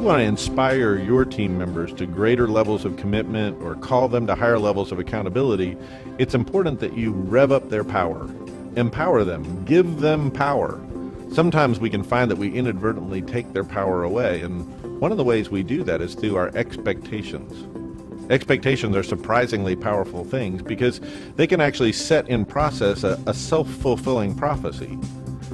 want to inspire your team members to greater levels of commitment or call them to higher levels of accountability, it's important that you rev up their power. Empower them. Give them power. Sometimes we can find that we inadvertently take their power away, and one of the ways we do that is through our expectations. Expectations are surprisingly powerful things because they can actually set in process a self-fulfilling prophecy.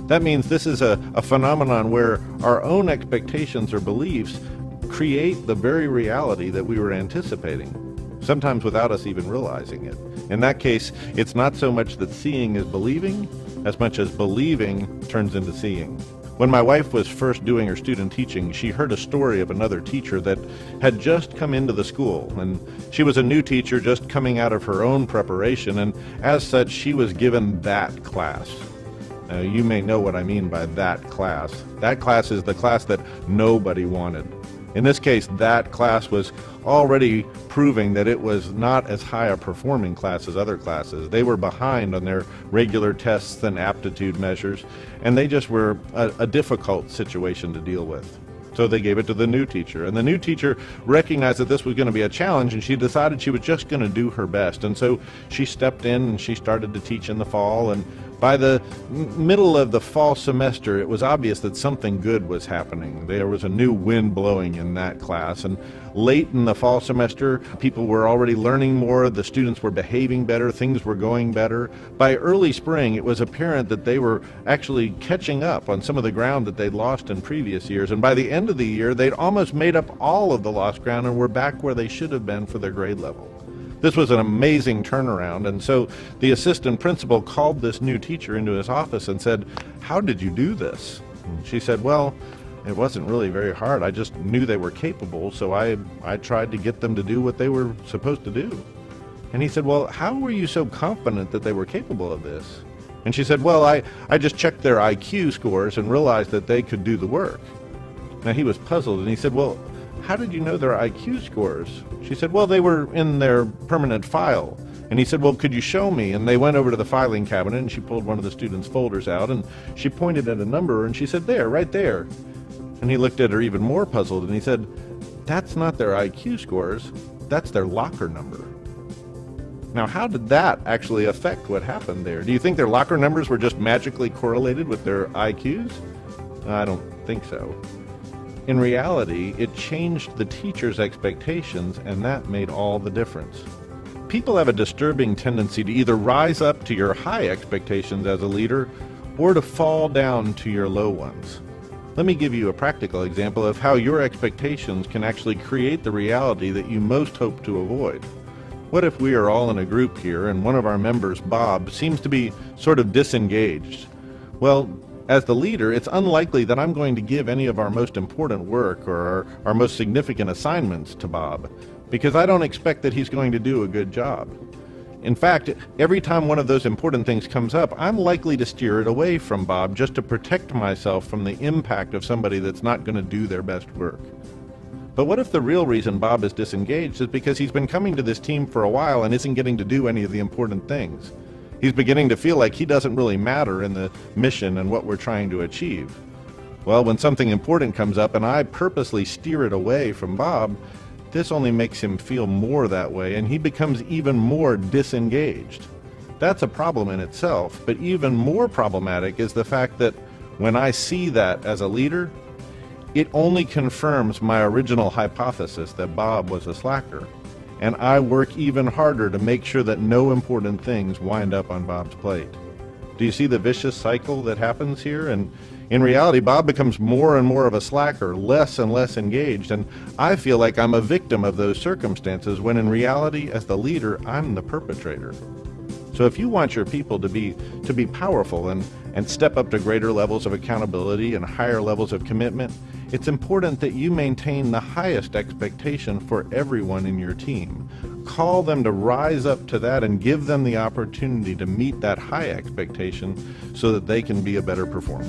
That means this is a phenomenon where our own expectations or beliefs create the very reality that we were anticipating, sometimes without us even realizing it. In that case, it's not so much that seeing is believing, as much as believing turns into seeing. When my wife was first doing her student teaching, she heard a story of another teacher that had just come into the school, and she was a new teacher just coming out of her own preparation, and as such, she was given that class. Now, you may know what I mean by that class. That class is the class that nobody wanted. In this case, that class was already proving that it was not as high a performing class as other classes. They were behind on their regular tests and aptitude measures, and they just were a difficult situation to deal with. So they gave it to the new teacher, and the new teacher recognized that this was going to be a challenge, and she decided she was just going to do her best. And so she stepped in and she started to teach in the fall, and by the middle of the fall semester, it was obvious that something good was happening. There was a new wind blowing in that class, and late in the fall semester, people were already learning more, the students were behaving better, things were going better. By early spring, it was apparent that they were actually catching up on some of the ground that they'd lost in previous years, and by the end of the year, they'd almost made up all of the lost ground and were back where they should have been for their grade level. This was an amazing turnaround, and so the assistant principal called this new teacher into his office and said, "How did you do this?" And she said, "Well, it wasn't really very hard. I just knew they were capable, so I tried to get them to do what they were supposed to do." And he said, "Well, how were you so confident that they were capable of this?" And she said, "Well, I just checked their IQ scores and realized that they could do the work." Now he was puzzled, and he said, "Well, how did you know their IQ scores?" She said, "Well, they were in their permanent file." And he said, "Well, could you show me?" And they went over to the filing cabinet, and she pulled one of the students' folders out, and she pointed at a number, and she said, "There, right there." And he looked at her even more puzzled, and he said, "That's not their IQ scores, that's their locker number." Now, how did that actually affect what happened there? Do you think their locker numbers were just magically correlated with their IQs? I don't think so. In reality, it changed the teacher's expectations, and that made all the difference. People have a disturbing tendency to either rise up to your high expectations as a leader or to fall down to your low ones. Let me give you a practical example of how your expectations can actually create the reality that you most hope to avoid. What if we are all in a group here and one of our members, Bob, seems to be sort of disengaged? Well, as the leader, it's unlikely that I'm going to give any of our most important work or our most significant assignments to Bob, because I don't expect that he's going to do a good job. In fact, every time one of those important things comes up, I'm likely to steer it away from Bob just to protect myself from the impact of somebody that's not going to do their best work. But what if the real reason Bob is disengaged is because he's been coming to this team for a while and isn't getting to do any of the important things? He's beginning to feel like he doesn't really matter in the mission and what we're trying to achieve. Well, when something important comes up and I purposely steer it away from Bob, this only makes him feel more that way, and he becomes even more disengaged. That's a problem in itself, but even more problematic is the fact that when I see that as a leader, it only confirms my original hypothesis that Bob was a slacker. And I work even harder to make sure that no important things wind up on Bob's plate. Do you see the vicious cycle that happens here? And in reality, Bob becomes more and more of a slacker, less and less engaged, and I feel like I'm a victim of those circumstances when in reality, as the leader, I'm the perpetrator. So if you want your people to be powerful and step up to greater levels of accountability and higher levels of commitment, it's important that you maintain the highest expectation for everyone in your team. Call them to rise up to that and give them the opportunity to meet that high expectation so that they can be a better performer.